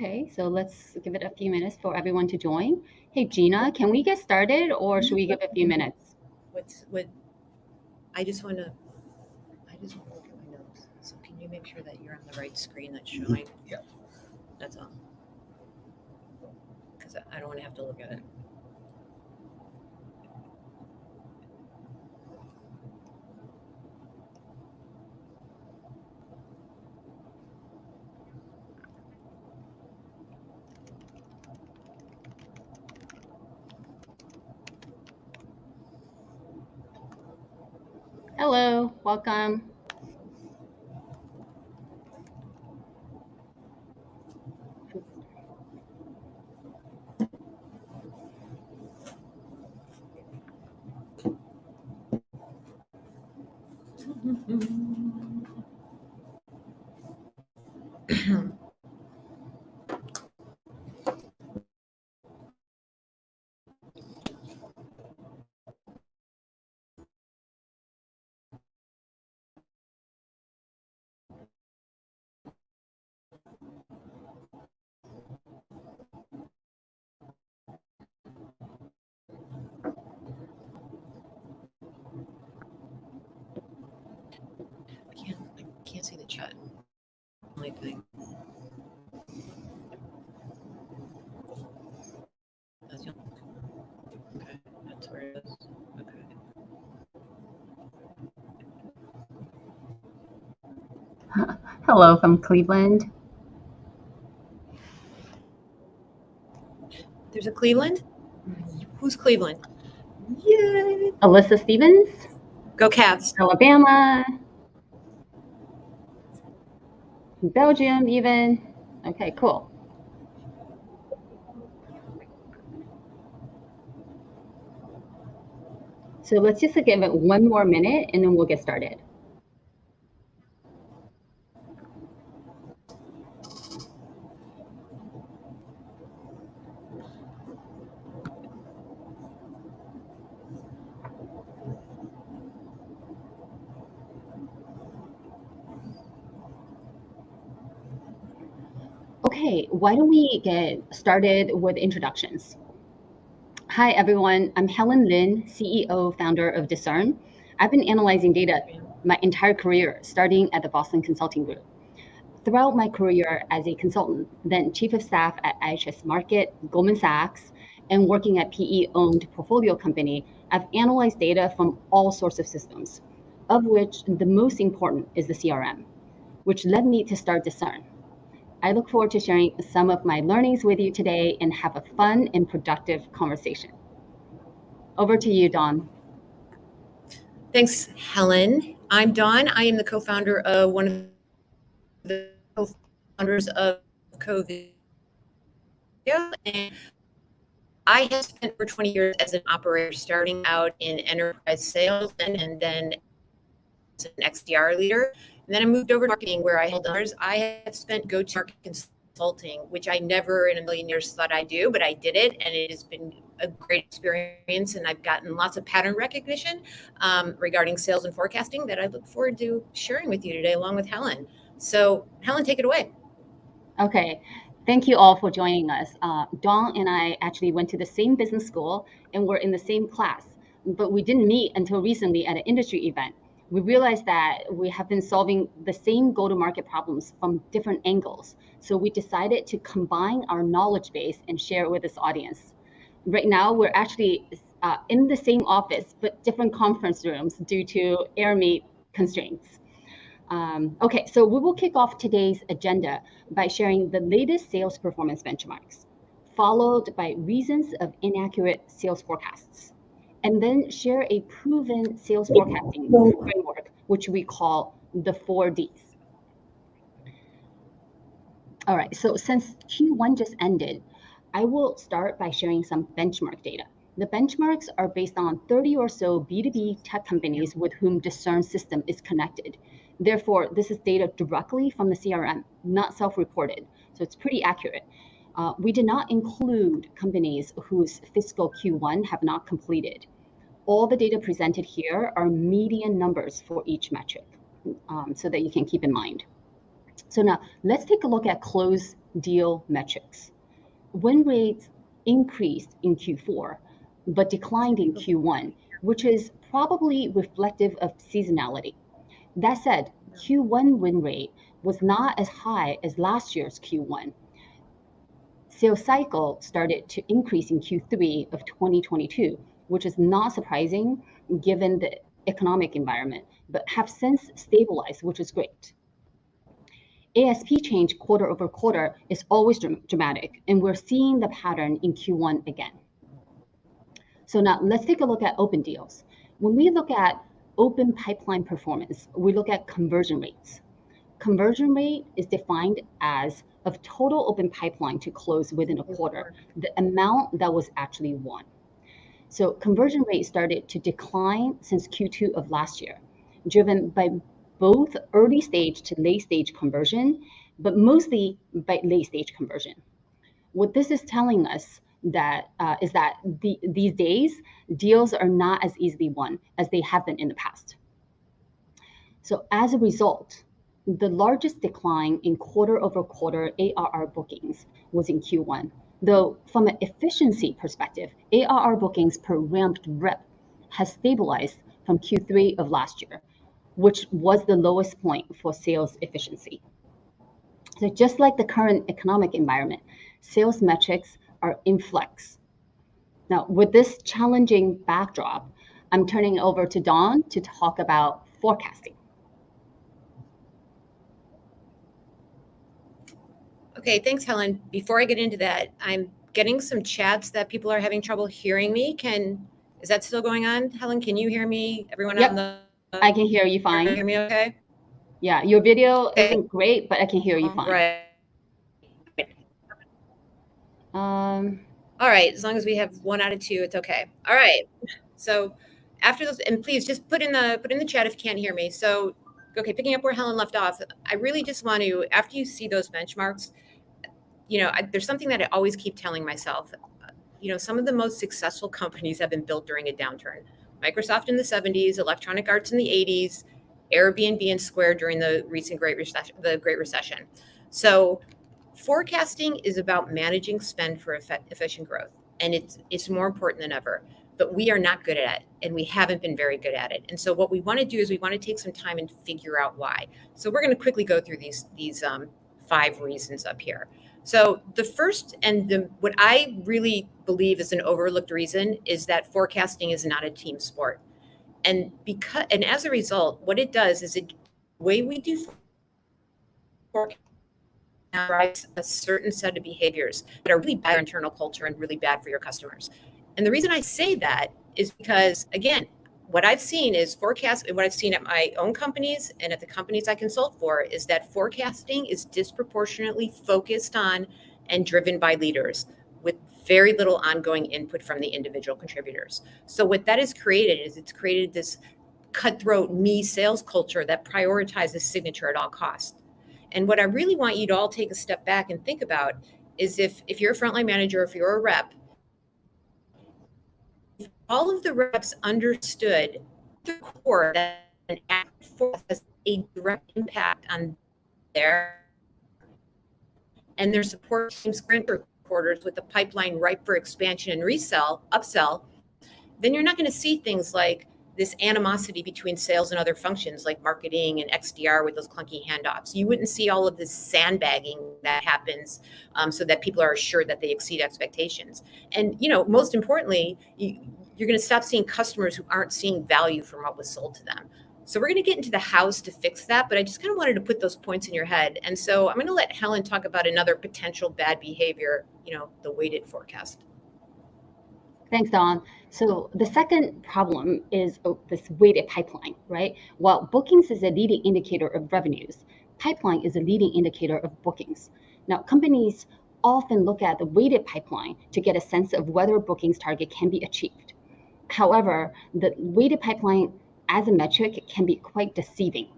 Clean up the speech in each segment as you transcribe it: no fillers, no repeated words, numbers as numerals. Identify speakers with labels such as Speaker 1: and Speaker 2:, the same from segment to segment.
Speaker 1: Okay, so let's give it a few minutes for everyone to join. Hey, Gina, can we get started or should we give a few minutes?
Speaker 2: I just want to look at my notes. So can you make sure that you're on the right screen that's showing?
Speaker 3: Yeah.
Speaker 2: That's all. Because I don't want to have to look at it.
Speaker 1: Hello, welcome.
Speaker 2: I can't see the chat. Only thing. Okay, that's where it is. Okay.
Speaker 1: Hello from Cleveland.
Speaker 2: There's a Cleveland? Who's Cleveland? Yay!
Speaker 1: Alyssa Stevens.
Speaker 2: Go Cavs.
Speaker 1: Alabama. Belgium even. Okay, cool. So let's just give it one more minute and then we'll get started. Okay, why don't we get started with introductions? Hi, everyone. I'm Helen Lin, CEO, founder of Discern. I've been analyzing data my entire career, starting at the Boston Consulting Group. Throughout my career as a consultant, then chief of staff at IHS Markit, Goldman Sachs, and working at PE-owned portfolio company, I've analyzed data from all sorts of systems, of which the most important is the CRM, which led me to start Discern. I look forward to sharing some of my learnings with you today and have a fun and productive conversation. Over to you, Dawn.
Speaker 2: Thanks, Helen. I'm Dawn. I am the co-founder of one of the co-founders of COVID. And I have spent over 20 years as an operator, starting out in enterprise sales and then as an XDR leader. And then I moved over to marketing where I held others. I have spent go-to-market consulting, which I never in a million years thought I'd do, but I did it. And it has been a great experience. And I've gotten lots of pattern recognition regarding sales and forecasting that I look forward to sharing with you today, along with Helen. So Helen, take it away.
Speaker 1: Okay. Thank you all for joining us. Dawn and I actually went to the same business school and were in the same class, but we didn't meet until recently at an industry event. We realized that we have been solving the same go-to-market problems from different angles. So we decided to combine our knowledge base and share it with this audience. Right now, we're actually in the same office, but different conference rooms due to airmeet constraints. Okay, so we will kick off today's agenda by sharing the latest sales performance benchmarks, followed by reasons of inaccurate sales forecasts, and then share a proven sales forecasting framework, which we call the 4Ds. All right, so since Q1 just ended, I will start by sharing some benchmark data. The benchmarks are based on 30 or so B2B tech companies with whom Discern system is connected. Therefore, this is data directly from the CRM, not self-reported, so it's pretty accurate. We did not include companies whose fiscal Q1 have not completed. All the data presented here are median numbers for each metric, so that you can keep in mind. So now let's take a look at closed deal metrics. Win rates increased in Q4, but declined in Q1, which is probably reflective of seasonality. That said, Q1 win rate was not as high as last year's Q1. Sales cycle started to increase in Q3 of 2022, which is not surprising given the economic environment, but have since stabilized, which is great. ASP change quarter-over-quarter is always dramatic, and we're seeing the pattern in Q1 again. So now let's take a look at open deals. When we look at open pipeline performance, we look at conversion rates. Conversion rate is defined as of total open pipeline to close within a quarter, the amount that was actually won. So conversion rate started to decline since Q2 of last year, driven by both early stage to late stage conversion, but mostly by late stage conversion. What this is telling us is that these days, deals are not as easily won as they have been in the past. So as a result, the largest decline in quarter-over-quarter ARR bookings was in Q1, though from an efficiency perspective, ARR bookings per ramped rep has stabilized from Q3 of last year, which was the lowest point for sales efficiency. So just like the current economic environment, sales metrics are in flex. Now, with this challenging backdrop, I'm turning it over to Dawn to talk about forecasting.
Speaker 2: Okay, thanks, Helen. Before I get into that, I'm getting some chats that people are having trouble hearing me. Is that still going on? Helen, can you hear me? Everyone
Speaker 1: Yep,
Speaker 2: on the
Speaker 1: I can hear you fine.
Speaker 2: Can you hear me okay?
Speaker 1: Yeah, your video isn't great, but I can hear you fine.
Speaker 2: Right.
Speaker 1: All
Speaker 2: right, as long as we have 1 out of 2, it's okay. All right. So after those, and please just put in the chat if you can't hear me. So okay, picking up where Helen left off, I really just want to, after you see those benchmarks, there's something that I always keep telling myself. Some of the most successful companies have been built during a downturn. Microsoft in the 70s, Electronic Arts in the 80s, Airbnb and Square during the recent Great Recession. So forecasting is about managing spend for efficient growth, and it's more important than ever. But we are not good at it, and we haven't been very good at it. And so what we want to do is we want to take some time and figure out why. So we're going to quickly go through these 5 reasons up here. So the first, and what I really believe is an overlooked reason, is that forecasting is not a team sport. And as a result, what it does is the way we do forecasting drives a certain set of behaviors that are really bad for internal culture and really bad for your customers. And the reason I say that is because, again, what I've seen is what I've seen at my own companies and at the companies I consult for is that forecasting is disproportionately focused on and driven by leaders with very little ongoing input from the individual contributors. So what that has created is it's created this cutthroat me sales culture that prioritizes signature at all costs. And what I really want you to all take a step back and think about is if you're a frontline manager, if you're a rep, if all of the reps understood the core that an active force has a direct impact on and their support team sprint quarters with the pipeline ripe for expansion and upsell, then you're not going to see things like this animosity between sales and other functions like marketing and XDR with those clunky handoffs. You wouldn't see all of this sandbagging that happens so that people are assured that they exceed expectations. And, most importantly, you're going to stop seeing customers who aren't seeing value from what was sold to them. So we're going to get into the hows to fix that, but I just kind of wanted to put those points in your head. And so I'm going to let Helen talk about another potential bad behavior, the weighted forecast.
Speaker 1: Thanks, Dawn. So the second problem is this weighted pipeline, right? While bookings is a leading indicator of revenues, pipeline is a leading indicator of bookings. Now, companies often look at the weighted pipeline to get a sense of whether a bookings target can be achieved. However, the weighted pipeline as a metric can be quite deceiving.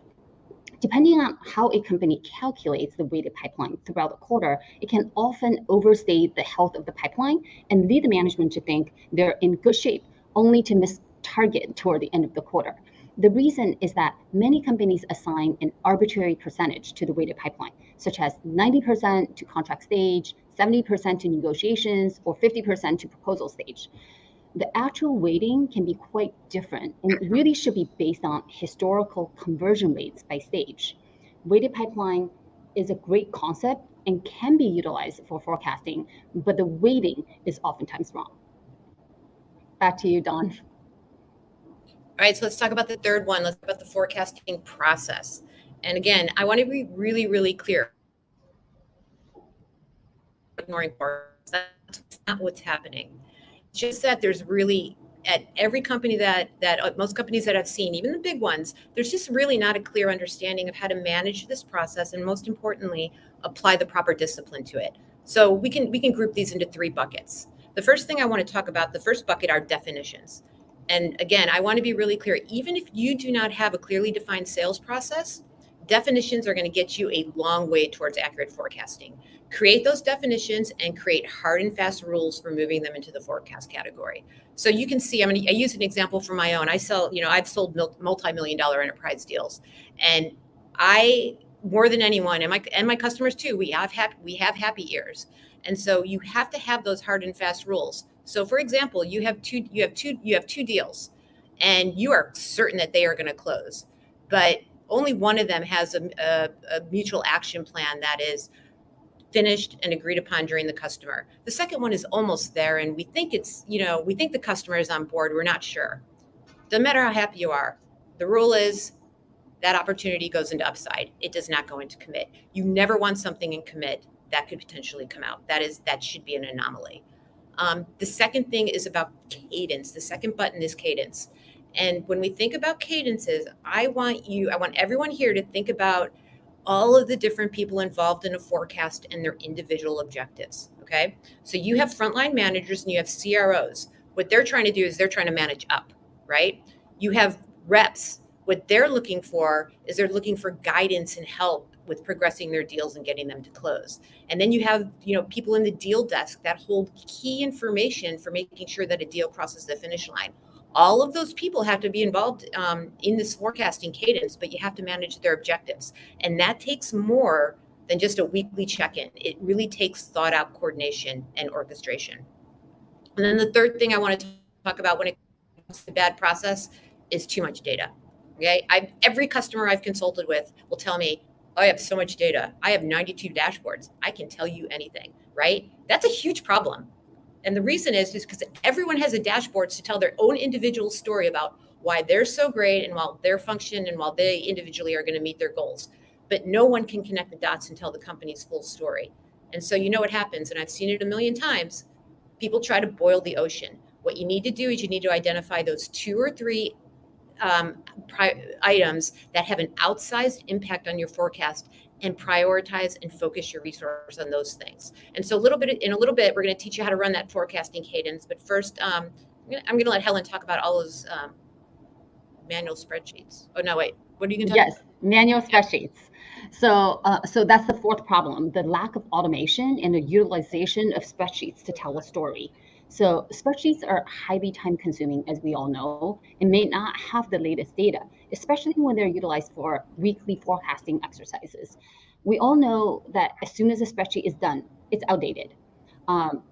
Speaker 1: Depending on how a company calculates the weighted pipeline throughout the quarter, it can often overstate the health of the pipeline and lead the management to think they're in good shape, only to miss target toward the end of the quarter. The reason is that many companies assign an arbitrary percentage to the weighted pipeline, such as 90% to contract stage, 70% to negotiations, or 50% to proposal stage. The actual weighting can be quite different and really should be based on historical conversion rates by stage. Weighted pipeline is a great concept and can be utilized for forecasting, but the weighting is oftentimes wrong. Back to you, Dawn.
Speaker 2: All right, so let's talk about the third one. Let's talk about the forecasting process. And again, I want to be really, really clear. Ignoring forecasts, that's not what's happening. It's just that there's really at every company that most companies that I've seen, even the big ones, there's just really not a clear understanding of how to manage this process, and most importantly, apply the proper discipline to it. So we can group these into three buckets. The first thing I want to talk about, the first bucket, are definitions. And again, I want to be really clear. Even if you do not have a clearly defined sales process, definitions are going to get you a long way towards accurate forecasting. Create those definitions and create hard and fast rules for moving them into the forecast category. So you can see, I use an example from my own. I've sold multi-million dollar enterprise deals, and I, more than anyone, and my customers too, we have happy ears. And so you have to have those hard and fast rules. So for example, you have two deals, and you are certain that they are going to close, but only one of them has a mutual action plan that is finished and agreed upon during the customer. The second one is almost there, and we think the customer is on board. We're not sure. Doesn't matter how happy you are. The rule is that opportunity goes into upside. It does not go into commit. You never want something in commit that could potentially come out. That should be an anomaly. The second thing is about cadence. The second button is cadence. And when we think about cadences, I want everyone here to think about all of the different people involved in a forecast and their individual objectives. Okay. So you have frontline managers and you have CROs. What they're trying to do is they're trying to manage up, right? You have reps. What they're looking for is they're looking for guidance and help with progressing their deals and getting them to close. And then you have, people in the deal desk that hold key information for making sure that a deal crosses the finish line. All of those people have to be involved in this forecasting cadence, but you have to manage their objectives. And that takes more than just a weekly check-in. It really takes thought out coordination and orchestration. And then the third thing I want to talk about when it comes to bad process is too much data. Okay. Every customer I've consulted with will tell me, oh, I have so much data. I have 92 dashboards. I can tell you anything, right? That's a huge problem. And the reason is because everyone has a dashboard to tell their own individual story about why they're so great and while they're function and while they individually are going to meet their goals. But no one can connect the dots and tell the company's full story. And so you know what happens, and I've seen it a million times, people try to boil the ocean. What you need to do is you need to identify those 2 or 3 items that have an outsized impact on your forecast and prioritize and focus your resources on those things. And so in a little bit, we're going to teach you how to run that forecasting cadence. But first, I'm going to let Helen talk about all those manual spreadsheets. Oh, no, wait. What are you going to talk about?
Speaker 1: Yes, manual spreadsheets. So that's the fourth problem, the lack of automation and the utilization of spreadsheets to tell a story. So spreadsheets are highly time consuming, as we all know, and may not have the latest data, especially when they're utilized for weekly forecasting exercises. We all know that as soon as a spreadsheet is done, it's outdated.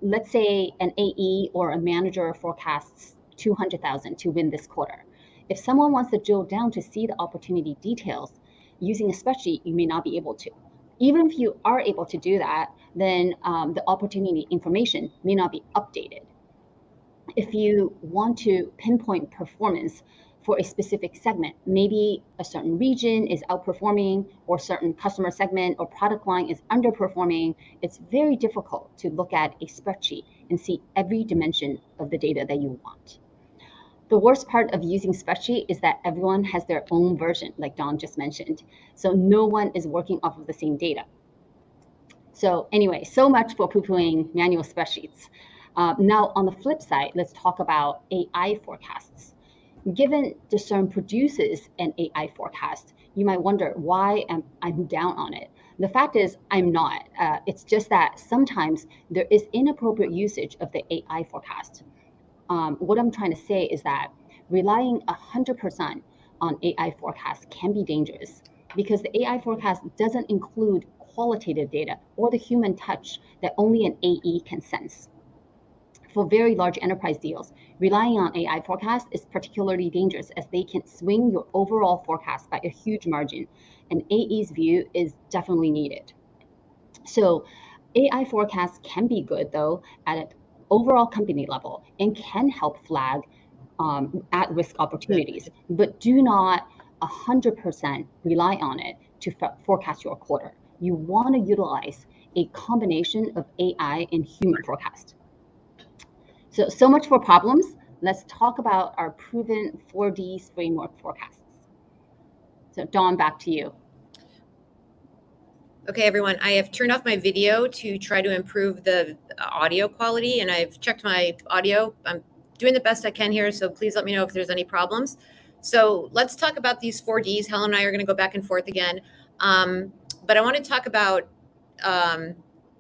Speaker 1: Let's say an AE or a manager forecasts 200,000 to win this quarter. If someone wants to drill down to see the opportunity details, using a spreadsheet, you may not be able to. Even if you are able to do that, then the opportunity information may not be updated. If you want to pinpoint performance for a specific segment, maybe a certain region is outperforming or certain customer segment or product line is underperforming, it's very difficult to look at a spreadsheet and see every dimension of the data that you want. The worst part of using spreadsheet is that everyone has their own version, like Dawn just mentioned. So no one is working off of the same data. So anyway, so much for poo-pooing manual spreadsheets. Now on the flip side, let's talk about AI forecasts. Given Discern produces an AI forecast, you might wonder why I'm down on it. The fact is I'm not. It's just that sometimes there is inappropriate usage of the AI forecast. What I'm trying to say is that relying 100% on AI forecast can be dangerous because the AI forecast doesn't include qualitative data or the human touch that only an AE can sense. For very large enterprise deals, relying on AI forecast is particularly dangerous as they can swing your overall forecast by a huge margin. An AE's view is definitely needed. So AI forecasts can be good though at an overall company level and can help flag at-risk opportunities, but do not 100% rely on it to forecast your quarter. You want to utilize a combination of AI and human forecast. So much for problems. Let's talk about our proven 4Ds framework forecasts. So Dawn, back to you.
Speaker 2: Okay, everyone, I have turned off my video to try to improve the audio quality, and I've checked my audio. I'm doing the best I can here, so please let me know if there's any problems. So let's talk about these 4Ds. Helen and I are going to go back and forth again. But I want to talk about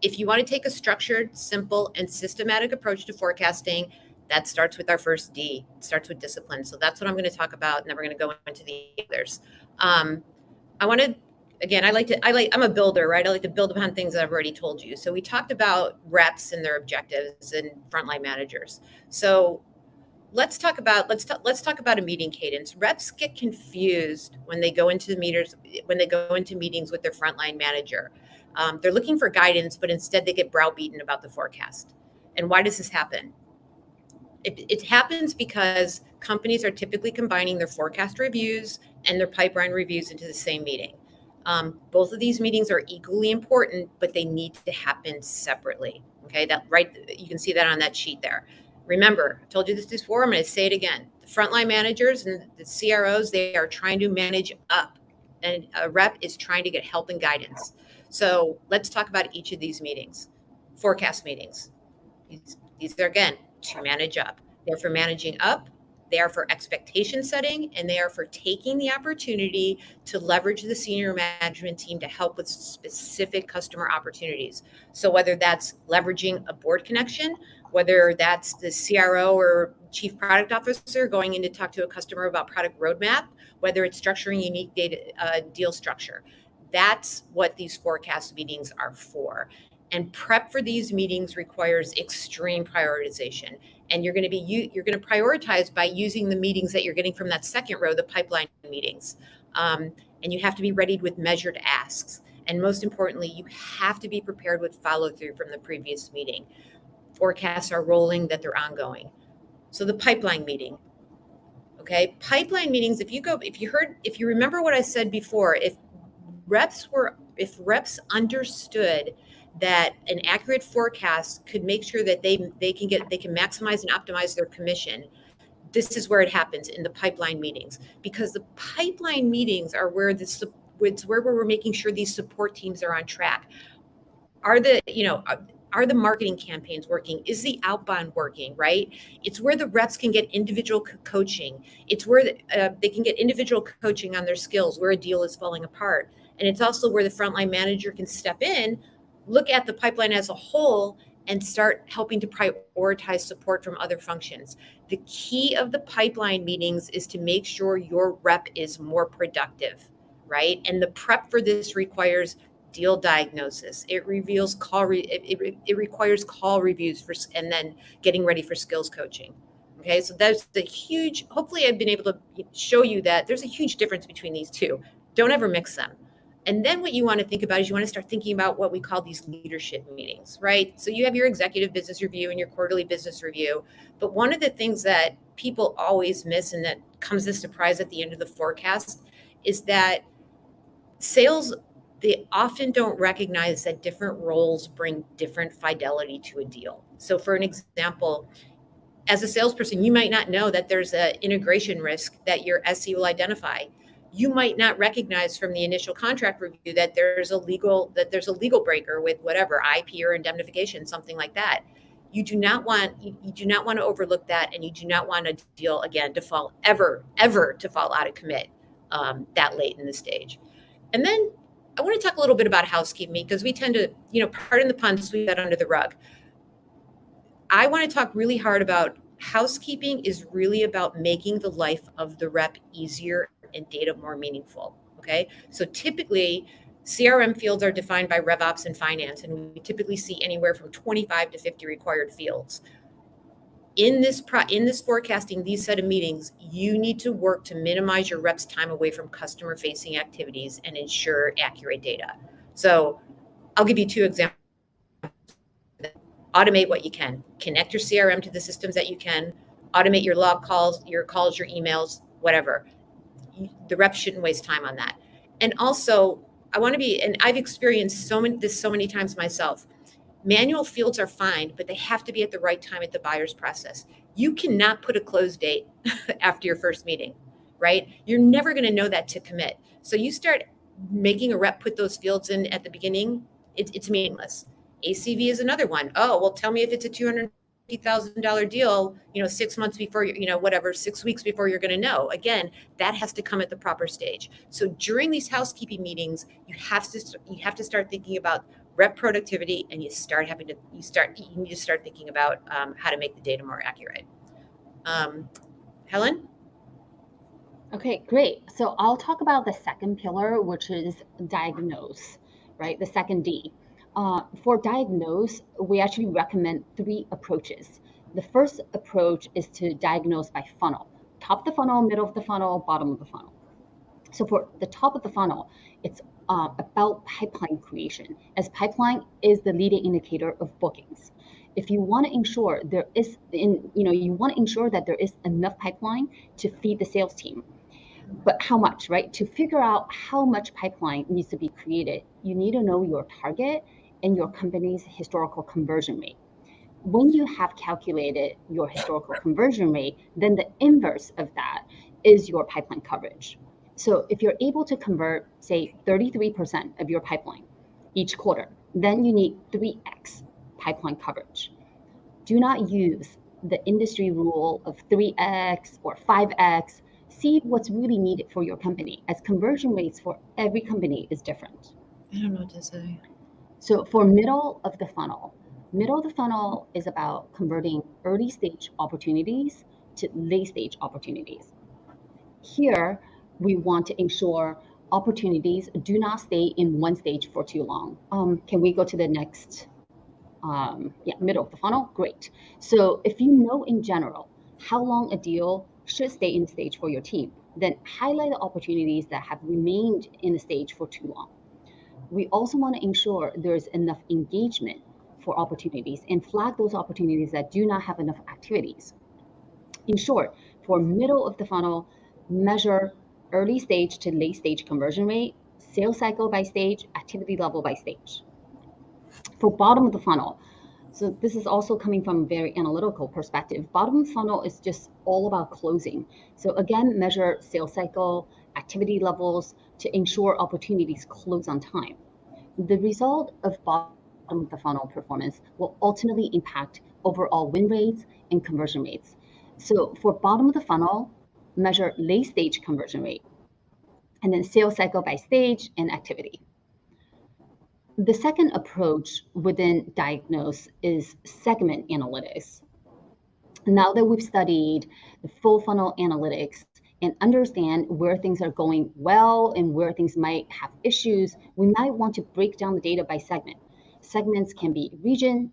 Speaker 2: if you want to take a structured, simple, and systematic approach to forecasting, that starts with our first D. It starts with discipline. So that's what I'm going to talk about, and then we're going to go into the others. I want to Again, I'm a builder, right? I like to build upon things that I've already told you. So we talked about reps and their objectives and frontline managers. So let's talk about a meeting cadence. Reps get confused when they go into meetings with their frontline manager. They're looking for guidance, but instead they get browbeaten about the forecast. And why does this happen? It happens because companies are typically combining their forecast reviews and their pipeline reviews into the same meeting. Both of these meetings are equally important, but they need to happen separately. Okay, you can see that on that sheet there. Remember, I told you this before, I'm going to say it again. The frontline managers and the CROs, they are trying to manage up, and a rep is trying to get help and guidance. So let's talk about each of these meetings. Forecast meetings. These are, again, to manage up. They're for managing up. They are for expectation setting, and they are for taking the opportunity to leverage the senior management team to help with specific customer opportunities. So whether that's leveraging a board connection, whether that's the CRO or chief product officer going in to talk to a customer about product roadmap, whether it's structuring unique data deal structure, that's what these forecast meetings are for. And prep for these meetings requires extreme prioritization. And you're going to prioritize by using the meetings that you're getting from that second row, the pipeline meetings. And you have to be ready with measured asks. And most importantly, you have to be prepared with follow through from the previous meeting. Forecasts are rolling, that they're ongoing. So the pipeline meeting. Okay, pipeline meetings. If you remember what I said before, if reps understood that an accurate forecast could make sure that they can maximize and optimize their commission, this is where it happens in the pipeline meetings, because the pipeline meetings are where we're making sure these support teams are on track. Are the marketing campaigns working? Is the outbound working, right? It's where the reps can get individual coaching. It's where they can get individual coaching on their skills, where a deal is falling apart. And it's also where the frontline manager can step in, look at the pipeline as a whole, and start helping to prioritize support from other functions. The key of the pipeline meetings is to make sure your rep is more productive, right? And the prep for this requires deal diagnosis. It reveals it requires call reviews and then getting ready for skills coaching. Okay, so that's the huge. Hopefully, I've been able to show you that there's a huge difference between these two. Don't ever mix them. And then what you want to think about is you want to start thinking about what we call these leadership meetings, right? So you have your executive business review and your quarterly business review. But one of the things that people always miss and that comes as a surprise at the end of the forecast is that sales, they often don't recognize that different roles bring different fidelity to a deal. So for an example, as a salesperson, you might not know that there's an integration risk that your SE will identify. You might not recognize from the initial contract review that there's a legal breaker with whatever IP or indemnification, something like that. You do not want to overlook that, and you do not want a deal again to fall ever to fall out of commit that late in the stage. And then I want to talk a little bit about housekeeping, because we tend to, pardon the pun, sweep that under the rug. I want to talk really hard about housekeeping is really about making the life of the rep easier and data more meaningful. Okay, so typically CRM fields are defined by RevOps and finance, and we typically see anywhere from 25 to 50 required fields. In this forecasting, these set of meetings, you need to work to minimize your reps' time away from customer-facing activities and ensure accurate data. So I'll give you 2 examples. Automate what you can. Connect your CRM to the systems that you can. Automate your log calls, your emails, whatever. The reps shouldn't waste time on that. And also, I want to be, and I've experienced so many times myself. Manual fields are fine, but they have to be at the right time at the buyer's process. You cannot put a close date after your first meeting, right? You're never going to know that to commit. So you start making a rep put those fields in at the beginning, it's meaningless. ACV is another one. Oh, well, tell me if it's a $250,000 deal, 6 months before, 6 weeks before you're going to know. Again, that has to come at the proper stage. So during these housekeeping meetings, you have to start thinking about rep productivity, and you need to start thinking about how to make the data more accurate. Helen?
Speaker 1: Okay, great. So I'll talk about the second pillar, which is diagnose, right? The second D. For diagnose, we actually recommend 3 approaches. The first approach is to diagnose by funnel: top of the funnel, middle of the funnel, bottom of the funnel. So for the top of the funnel, it's about pipeline creation, as pipeline is the leading indicator of bookings. If you want to ensure that there is enough pipeline to feed the sales team, but how much, right? To figure out how much pipeline needs to be created, you need to know your target and your company's historical conversion rate. When you have calculated your historical conversion rate, then the inverse of that is your pipeline coverage. So if you're able to convert, say, 33% of your pipeline each quarter, then you need 3x pipeline coverage. Do not use the industry rule of 3x or 5x. See what's really needed for your company, as conversion rates for every company is different.
Speaker 2: I don't know what to say.
Speaker 1: So for middle of the funnel is about converting early stage opportunities to late stage opportunities. Here, we want to ensure opportunities do not stay in one stage for too long. Can we go to the next? Middle of the funnel, great. So if you know in general how long a deal should stay in the stage for your team, then highlight the opportunities that have remained in the stage for too long. We also want to ensure there's enough engagement for opportunities and flag those opportunities that do not have enough activities. In short, for middle of the funnel, measure early stage to late stage conversion rate, sales cycle by stage, activity level by stage. For bottom of the funnel, so this is also coming from a very analytical perspective. Bottom funnel is just all about closing. So again, measure sales cycle, activity levels to ensure opportunities close on time. The result of bottom of the funnel performance will ultimately impact overall win rates and conversion rates. So for bottom of the funnel, measure late stage conversion rate, and then sales cycle by stage and activity. The second approach within diagnose is segment analytics. Now that we've studied the full funnel analytics and understand where things are going well and where things might have issues, we might want to break down the data by segment. Segments can be region,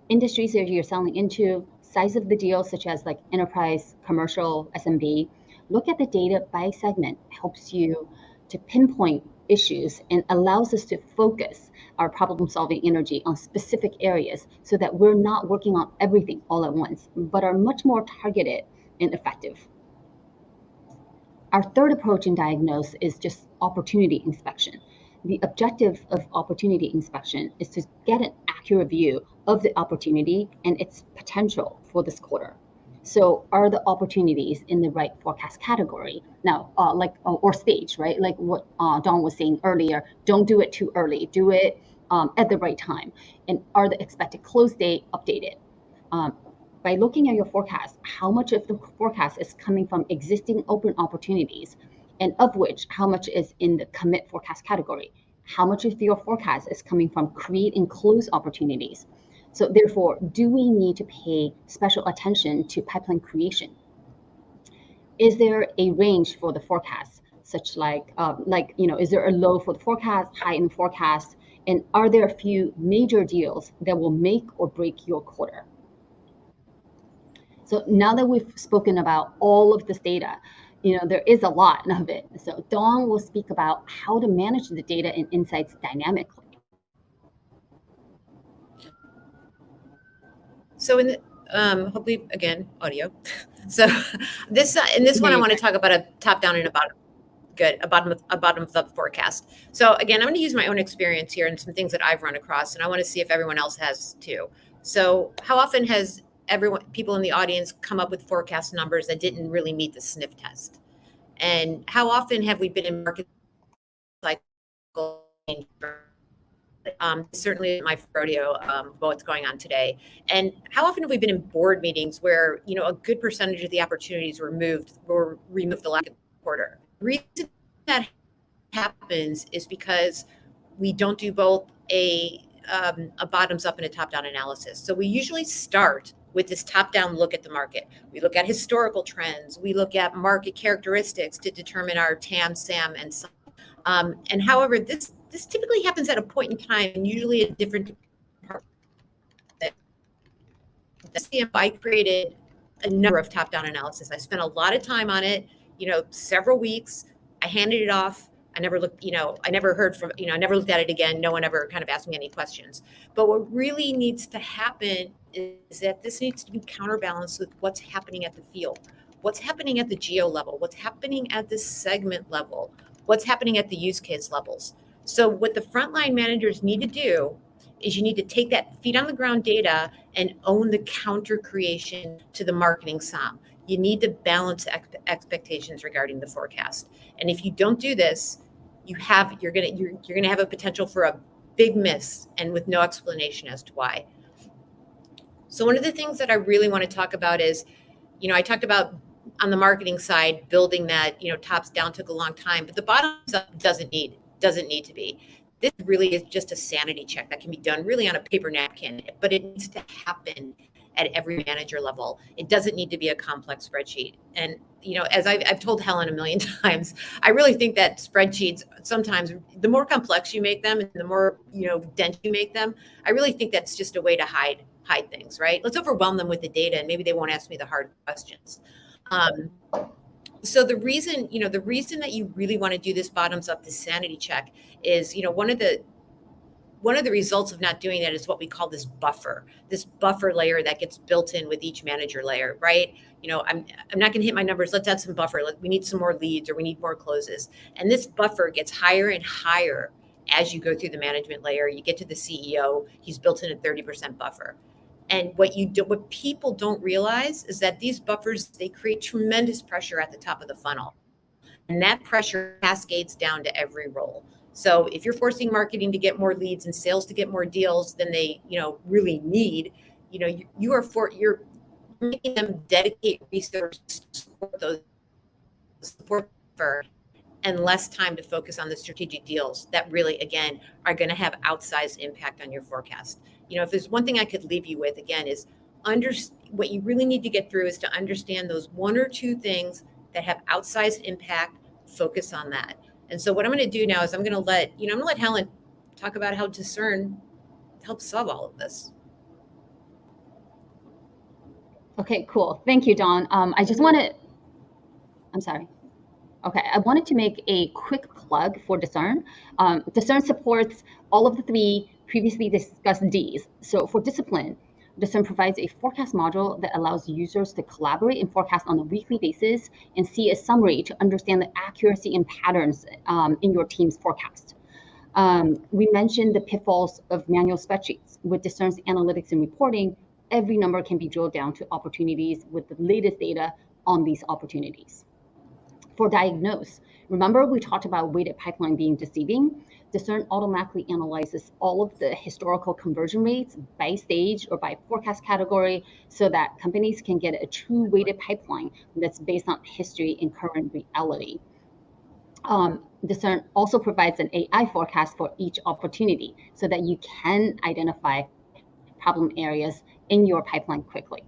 Speaker 1: industries that you're selling into, size of the deal, such as like enterprise, commercial, SMB. Look at the data by segment, helps you to pinpoint issues and allows us to focus our problem-solving energy on specific areas so that we're not working on everything all at once, but are much more targeted and effective. Our third approach in diagnose is just opportunity inspection. The objective of opportunity inspection is to get an accurate view of the opportunity and its potential for this quarter. So are the opportunities in the right forecast category? Now, or stage, right? Like what Dawn was saying earlier, don't do it too early, do it at the right time. And are the expected close date updated? By looking at your forecast, how much of the forecast is coming from existing open opportunities, and of which, how much is in the commit forecast category? How much of your forecast is coming from create and close opportunities? So therefore, do we need to pay special attention to pipeline creation? Is there a range for the forecast? such like, is there a low for the forecast, high in the forecast, and are there a few major deals that will make or break your quarter? So now that we've spoken about all of this data, there is a lot of it. So Dawn will speak about how to manage the data and insights dynamically.
Speaker 2: So hopefully again audio. So in this one I want to talk about a top down and a bottom. Good, a bottom up forecast. So again, I'm going to use my own experience here and some things that I've run across, and I want to see if everyone else has too. So how often has people in the audience come up with forecast numbers that didn't really meet the sniff test? And how often have we been in market cycle? Certainly my rodeo about what's going on today. And how often have we been in board meetings where a good percentage of the opportunities were removed the last quarter? The reason that happens is because we don't do both a bottoms up and a top down analysis. So we usually start with this top down look at the market. We look at historical trends. We look at market characteristics to determine our TAM, SAM, and SUM. And however, this typically happens at a point in time, and usually a different department. I created a number of top down analysis. I spent a lot of time on it, several weeks. I handed it off. I never looked, I never heard from, I never looked at it again. No one ever kind of asked me any questions. But what really needs to happen is that this needs to be counterbalanced with what's happening at the field, what's happening at the geo level, what's happening at the segment level, what's happening at the use case levels. So what the frontline managers need to do is you need to take that feet on the ground data and own the counter creation to the marketing SOM. You need to balance expectations regarding the forecast. And if you don't do this, you're gonna have a potential for a big miss, and with no explanation as to why. So one of the things that I really want to talk about is, I talked about on the marketing side, building that, tops down took a long time, but the bottoms up doesn't need to be. This really is just a sanity check that can be done really on a paper napkin, but it needs to happen at every manager level. It doesn't need to be a complex spreadsheet. And, as I've told Helen a million times, I really think that spreadsheets, sometimes the more complex you make them and the more, dense you make them, I really think that's just a way to hide things, right? Let's overwhelm them with the data and maybe they won't ask me the hard questions. So the reason that you really want to do this bottoms up, this sanity check is, one of the results of not doing that is what we call this buffer layer that gets built in with each manager layer, right? I'm not going to hit my numbers. Let's add some buffer. We need some more leads, or we need more closes. And this buffer gets higher and higher as you go through the management layer. You get to the CEO, he's built in a 30% buffer. And what people don't realize is that these buffers, they create tremendous pressure at the top of the funnel. And that pressure cascades down to every role. So if you're forcing marketing to get more leads and sales to get more deals than they, really need, you're making them dedicate resources to support and less time to focus on the strategic deals that really, again, are going to have outsized impact on your forecast. If there's one thing I could leave you with, again, is what you really need to get through is to understand those one or two things that have outsized impact. Focus on that. And so what I'm going to do now is I'm going to let Helen talk about how Discern helps solve all of this.
Speaker 1: Okay, cool. Thank you, Dawn. I wanted to make a quick plug for Discern. Discern supports all of the three previously discussed Ds. So for discipline, Discern provides a forecast module that allows users to collaborate and forecast on a weekly basis and see a summary to understand the accuracy and patterns in your team's forecast. We mentioned the pitfalls of manual spreadsheets. With Discern's analytics and reporting, every number can be drilled down to opportunities with the latest data on these opportunities. For diagnose, remember we talked about weighted pipeline being deceiving? Discern automatically analyzes all of the historical conversion rates by stage or by forecast category so that companies can get a true weighted pipeline that's based on history and current reality. Discern also provides an AI forecast for each opportunity so that you can identify problem areas in your pipeline quickly.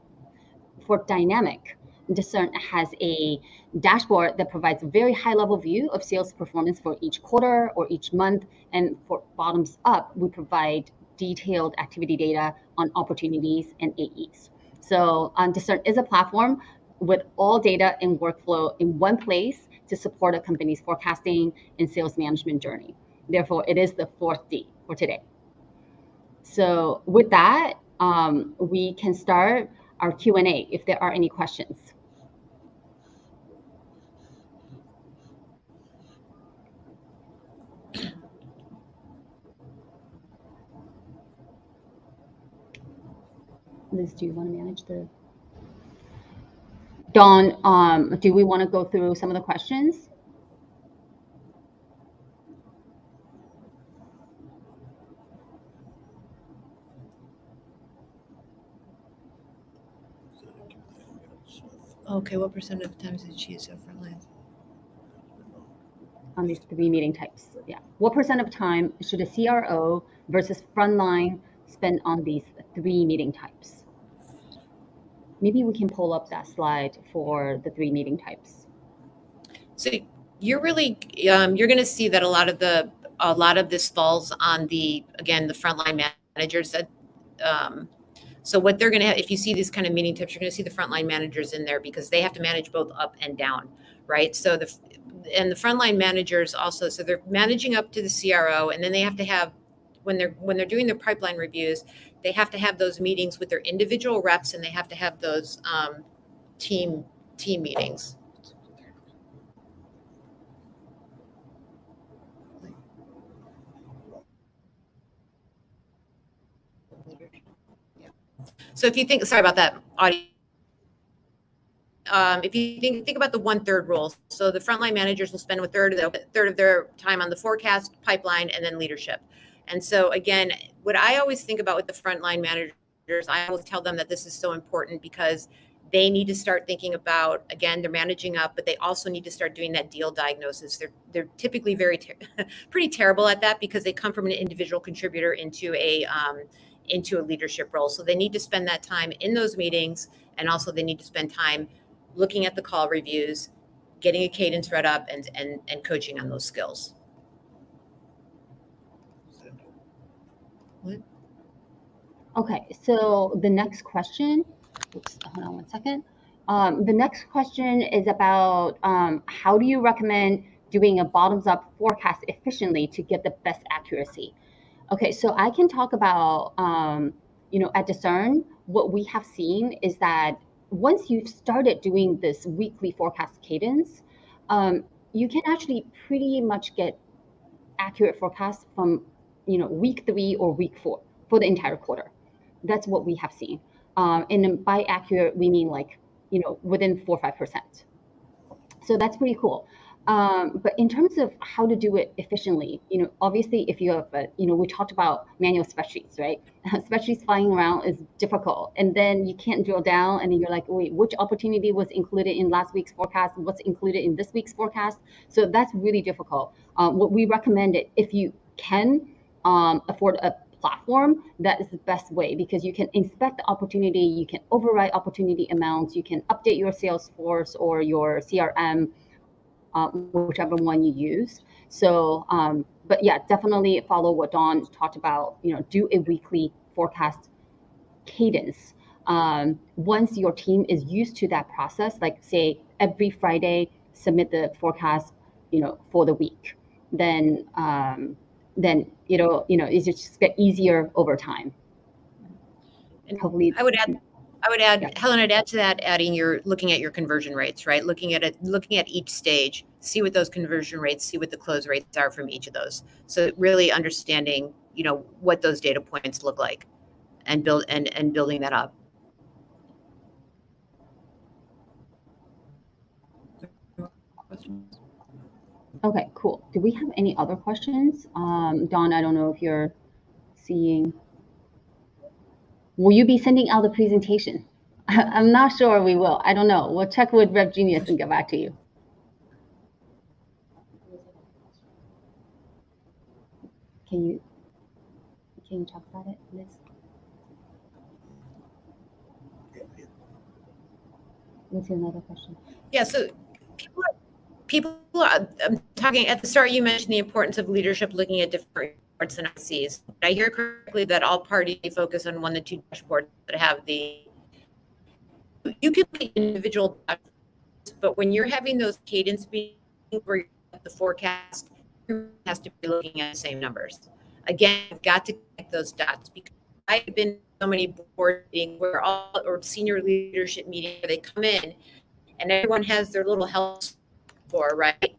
Speaker 1: For dynamic, Discern has a dashboard that provides a very high-level view of sales performance for each quarter or each month. And for bottoms up, we provide detailed activity data on opportunities and AEs. So Discern is a platform with all data and workflow in one place to support a company's forecasting and sales management journey. Therefore, it is the fourth D for today. So with that, we can start our Q&A if there are any questions. Liz, do you want to manage the... Dawn, do we want to go through some of the questions?
Speaker 2: Okay, what percent of the times did she use her frontline?
Speaker 1: On these three meeting types, yeah. What percent of time should a CRO versus frontline spend on these three meeting types? Maybe we can pull up that slide for the three meeting types.
Speaker 2: So you're really you're going to see that a lot of this falls on the frontline managers that. So what they're going to have, if you see these kind of meeting tips, you're going to see the frontline managers in there because they have to manage both up and down, right? So the frontline managers also, so they're managing up to the CRO, and then they have to have when they're doing their pipeline reviews, they have to have those meetings with their individual reps, and they have to have those team meetings. So if you think, sorry about that, audio. If you think about the 1/3 rule, so the frontline managers will spend a third of their time on the forecast, pipeline, and then leadership. And so again, what I always think about with the frontline managers, I always tell them that this is so important because they need to start thinking about, again, they're managing up, but they also need to start doing that deal diagnosis. They're typically pretty terrible at that because they come from an individual contributor into a leadership role. So they need to spend that time in those meetings, and also they need to spend time looking at the call reviews, getting a cadence read up, and coaching on those skills. What?
Speaker 1: Okay, so the next question, oops, hold on one second. The next question is about how do you recommend doing a bottoms-up forecast efficiently to get the best accuracy? Okay, so I can talk about, at Discern, what we have seen is that once you've started doing this weekly forecast cadence, you can actually pretty much get accurate forecasts from, week 3 or week 4 for the entire quarter. That's what we have seen. And by accurate, we mean within 4 or 5%. So that's pretty cool. But in terms of how to do it efficiently, obviously if you have, we talked about manual spreadsheets, right? Spreadsheets flying around is difficult. And then you can't drill down and then you're like, wait, which opportunity was included in last week's forecast? What's included in this week's forecast? So that's really difficult. What we recommend it, if you can afford a platform, that is the best way because you can inspect the opportunity, you can override opportunity amounts, you can update your Salesforce or your CRM, whichever one you use. So, but yeah, definitely follow what Dawn talked about, do a weekly forecast cadence. Once your team is used to that process, like say every Friday, submit the forecast, for the week, then it just get easier over time.
Speaker 2: And
Speaker 1: hopefully
Speaker 2: I would add,
Speaker 1: yeah.
Speaker 2: Helen, I'd add to that, looking at your conversion rates, right? Looking at each stage, see what those conversion rates, see what the close rates are from each of those. So really understanding, what those data points look like and building that up.
Speaker 1: Okay, cool. Do we have any other questions? Dawn, I don't know if you're seeing. Will you be sending out the presentation? I'm not sure we will. I don't know. We'll check with Rev Genius and get back to you. Can you talk about it, Liz? What's another question?
Speaker 2: Yeah, so I'm talking at the start, you mentioned the importance of leadership looking at different reports and ICs. Did I hear correctly that all parties focus on one to two dashboards that have you can make individual dashboards, but when you're having those cadence meetings where you're at the forecast, everyone has to be looking at the same numbers. Again, I've got to connect those dots because I've been in so many board meetings where or senior leadership meetings where they come in and everyone has their little health score, right?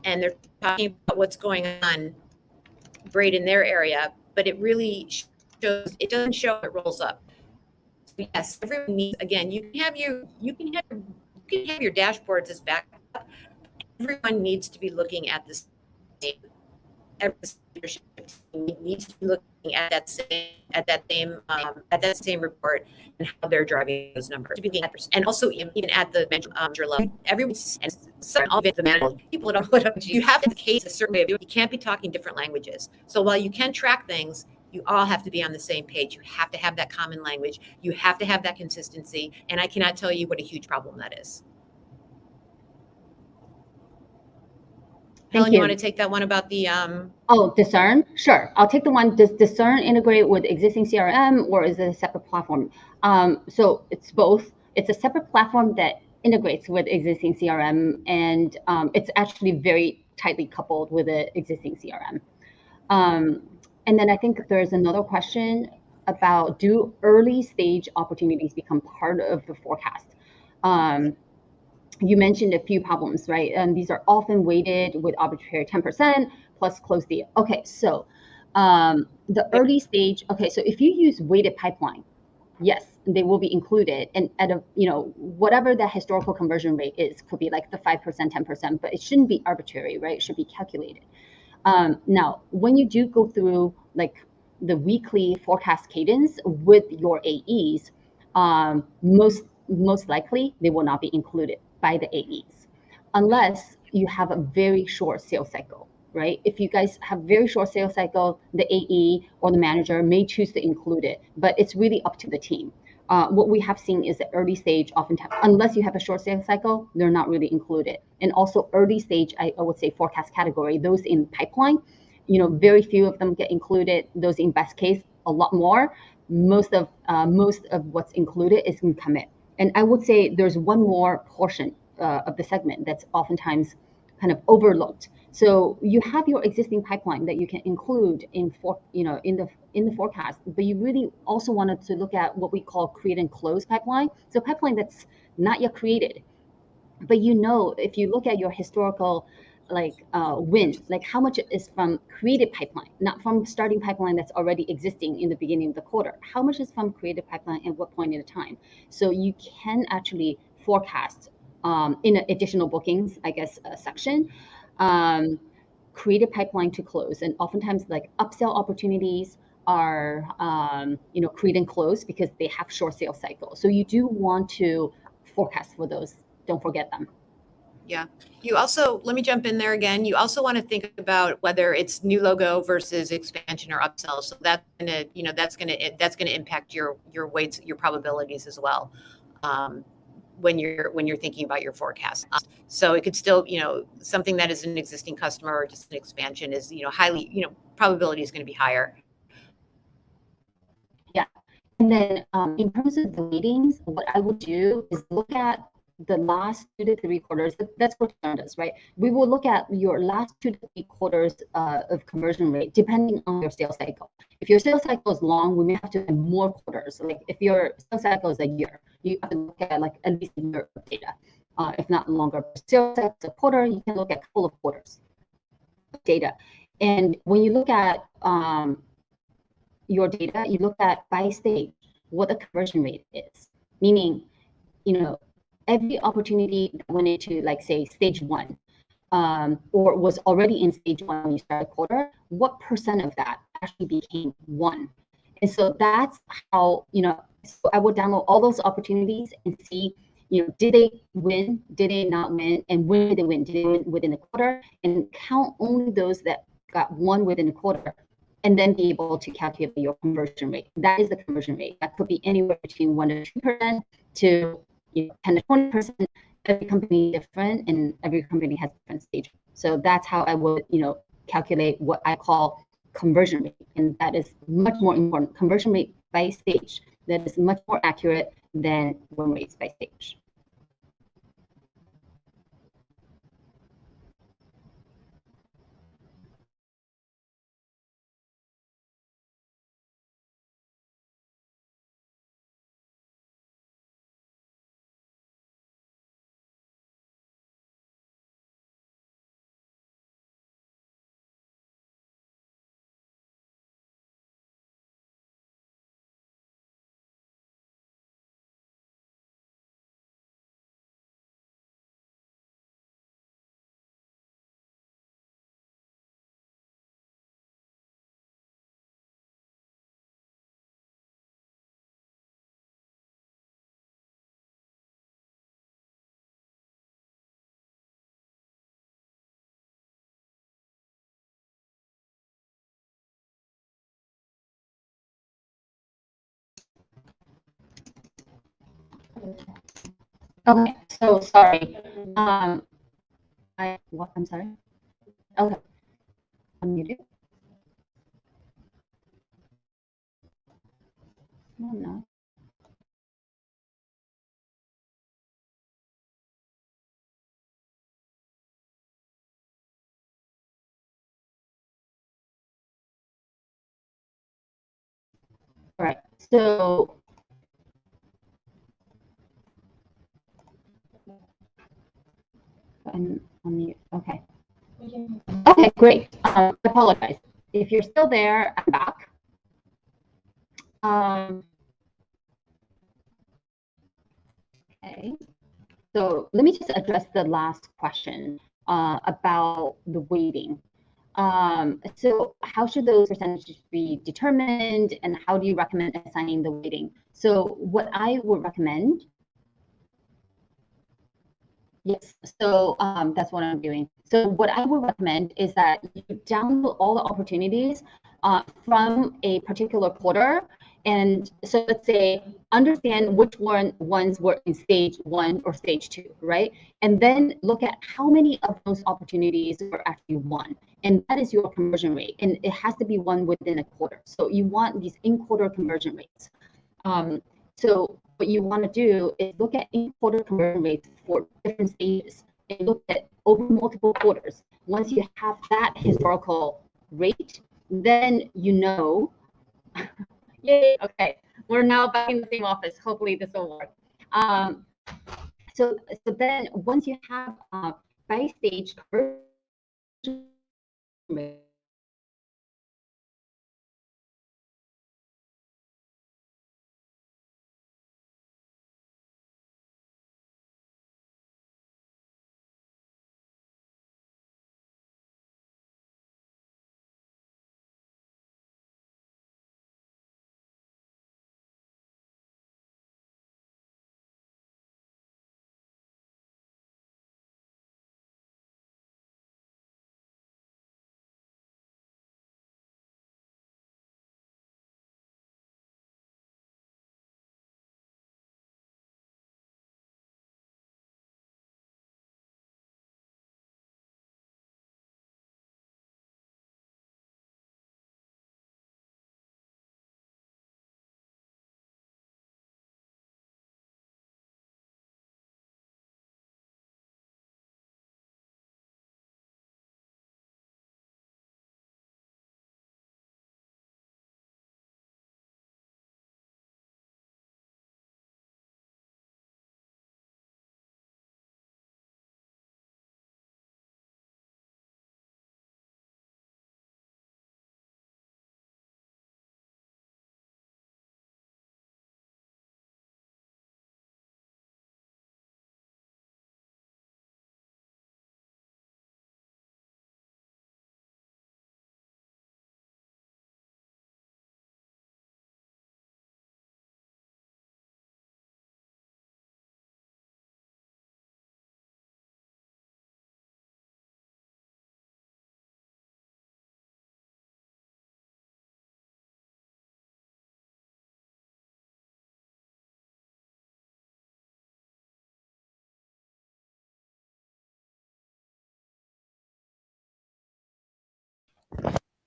Speaker 2: And they're talking about what's going on great in their area, but it really shows, it doesn't show it rolls up. So yes, everyone needs, again, you can have your dashboards as backup. Everyone needs to be looking at the same, every leadership team needs to be looking at that same report and how they're driving those numbers. And also even at the manager level, everyone's and some of it, the manager people don't you have to case a certain way of doing. You can't be talking different languages. So while you can track things, you all have to be on the same page. You have to have that common language. You have to have that consistency. And I cannot tell you what a huge problem that is. Helen, you want to take that one about the
Speaker 1: Oh, Discern? Sure. I'll take the one. Does Discern integrate with existing CRM or is it a separate platform? So it's both. It's a separate platform that integrates with existing CRM, and it's actually very tightly coupled with the existing CRM. And then I think there's another question about, do early stage opportunities become part of the forecast? You mentioned a few problems, right? And these are often weighted with arbitrary 10% plus close deal. Okay, so the early stage, okay, so if you use weighted pipeline, yes, they will be included. And at a, whatever the historical conversion rate is, could be like the 5%, 10%, but it shouldn't be arbitrary, right? It should be calculated. Now, when you do go through like the weekly forecast cadence with your AEs, most likely they will not be included by the AEs unless you have a very short sales cycle, right? If you guys have very short sales cycle, the AE or the manager may choose to include it, but it's really up to the team. What we have seen is the early stage, oftentimes, unless you have a short sales cycle, they're not really included. And also early stage, I would say forecast category, those in pipeline, very few of them get included. Those in best case, a lot more. Most of what's included is in commit. And I would say there's one more portion of the segment that's oftentimes kind of overlooked. So you have your existing pipeline that you can include in the forecast, but you really also wanted to look at what we call create and close pipeline. So pipeline that's not yet created, but if you look at your historical win, like how much is from created pipeline, not from starting pipeline that's already existing in the beginning of the quarter. How much is from created pipeline at what point in time? So you can actually forecast in an additional bookings, I guess, section, created pipeline to close. And oftentimes like upsell opportunities are, create and close because they have short sales cycles. So you do want to forecast for those. Don't forget them.
Speaker 2: Yeah. You also, let me jump in there again. You also want to think about whether it's new logo versus expansion or upsell. So that's gonna impact your weights, your probabilities as well. When you're thinking about your forecast. So it could still, something that is an existing customer or just an expansion is, highly, probability is going to be higher.
Speaker 1: Yeah. And then in terms of the meetings, what I would do is look at the last 2 to 3 quarters. That's what Discern does, right? We will look at your last 2 to 3 quarters of conversion rate, depending on your sales cycle. If your sales cycle is long, we may have to have more quarters. Like if your sales cycle is a year, you have to look at like at least a year of data, if not longer. Sales cycle is a quarter, you can look at a couple of quarters of data. And when you look at your data, you look at by stage what the conversion rate is, meaning, every opportunity that went into, like, say, stage 1, or was already in stage 1 when you started quarter, what percent of that actually became 1? And so that's how, so I would download all those opportunities and see, did they win? Did they not win? And when did they win? Did they win within a quarter? And count only those that got 1 within a quarter, and then be able to calculate your conversion rate. That is the conversion rate. That could be anywhere between 1 to 2% to 10 to 20%. Every company is different, and every company has different stage. So that's how I would, calculate what I call conversion rate, and that is much more important. Conversion rate by stage, that is much more accurate than win rates by stage. Okay, so sorry. I'm sorry. Okay, I'm muted. No, no. All right. So I'm on mute. Okay. Okay, great. I apologize. If you're still there, I'm back. Okay. So let me just address the last question about the weighting. So how should those percentages be determined, and how do you recommend assigning the weighting? So what I would recommend, yes, so that's what I'm doing. So what I would recommend is that you download all the opportunities from a particular quarter. And so let's say understand which ones were in stage 1 or stage 2, right? And then look at how many of those opportunities were actually won. And that is your conversion rate. And it has to be won within a quarter. So you want these in-quarter conversion rates. So what you want to do is look at in-quarter conversion rates for different stages and look at over multiple quarters. Once you have that historical rate, then you know, yay, okay, we're now back in the same office. Hopefully this will work. So then once you have by stage conversion rate,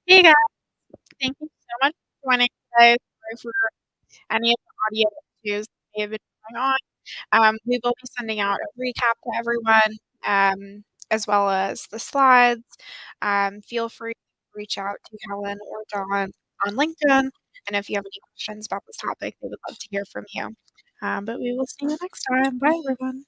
Speaker 3: Hey guys, thank you so much for joining today. Sorry for any of the audio issues that may have been going on. We will be sending out a recap to everyone, as well as the slides. Feel free to reach out to Helen or Dawn on LinkedIn, and if you have any questions about this topic, they would love to hear from you. But we will see you next time. Bye, everyone.